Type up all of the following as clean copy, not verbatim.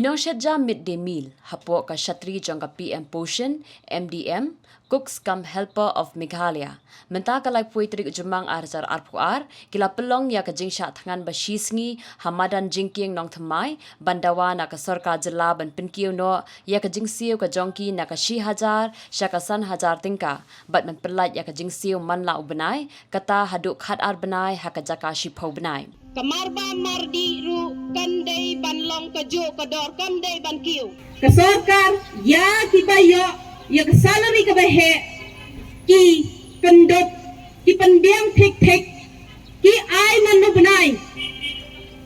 Nongshet jam midday meal, hapo ka Shatri jong ka PM Potion, MDM, Cooks come helper of Meghalaya. Menta kalai puitrik jumang arjar arpuar, kila pelong ya ka jingsha tangan ba sngi, hamadan jingking nong thamai, bandawa na ka sarkar Jylla ban Pynkiew no, ya ka jingsiu ka jongki na ka 10,000, syaka 1,000 tingka, bat man pelat ya ka jingsiu man la ubenai, kata haduk khat ar benai, haka jaka shipau benai. Kamarba mardi ru kandai banlong kajo kador kandai Pynkiew. Kasarkar ya kiba ya ka salary ka bahe ki kandot ki pandiang thik ki ai man no banai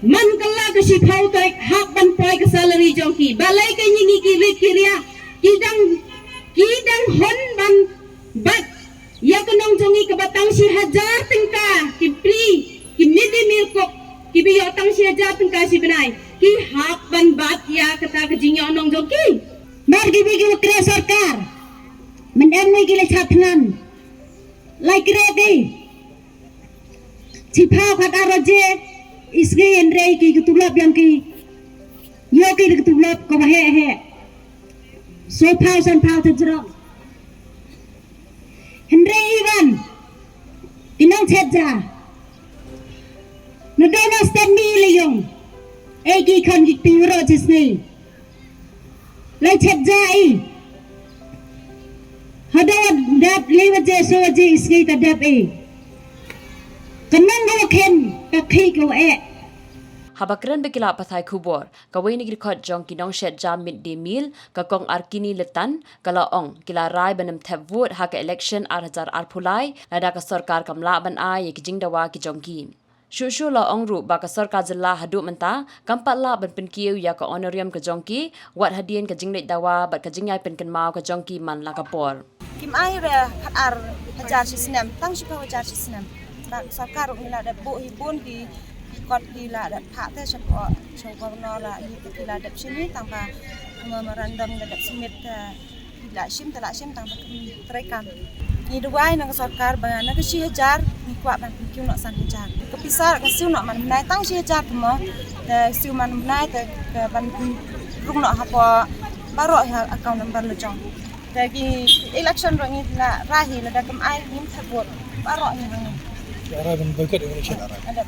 man kala ka sipau tai hak ban poi ka salary jong ki balai ka nyingi ki rik kiria kidang hon ban bat ya ka nong jongi ka batang 10,000 tingka ki pri ki midday meal ko ki biyo tang 10,000 tingka si banai ki hak ban bat ya kata ka jingyo nong jong ki margi bigi ukre sarkar mendanai gila catngan like ready cipau kata raje isge enrei ki tulop yang ki yo ki tulop ko he so pau san pau terjerong enrei iwan kinang chetja nadana stemmi leyong egi kan ki tiro jisni lai chetja ai hada dap lewat je so je isgi ta dap kanang go ken ka khi go Habakran bekila pathai Khubor, kawai ni record jong ki Nongshet jam midday meal, ka kong arkini letan, kala ong, kila rai banam thep vote haka election arhajar arpulai, lada ka sarkar kamla ban ai ki Dawa ki jongki. Shushu la ong ru ba ka sarkar Jylla hadu menta, kampat la ban Pynkiew ya ka honorarium ka jongki, wat hadien ka Dawa bat ka jingai penken mau ka jongki man la kapor. Kim ai re ar hajar sisnem tang shipa hajar sisnem sarkar ila da bo hibun di kot di la da pha te chapo no la di la da sini tanpa memorandum da simit la sim tang ba trekan ni duai nang sarkar ba na ka 10,000 ni kwa ban Pynkiew no 1,000 ka pisar ka siu no man nai tang 10,000 mo da siu man nai ta ban rung no hapo baro ha account number lo jong dari election rongi la rahi la da kam ai nim thabot baro ni rongi Arah dan boycott Indonesia. ada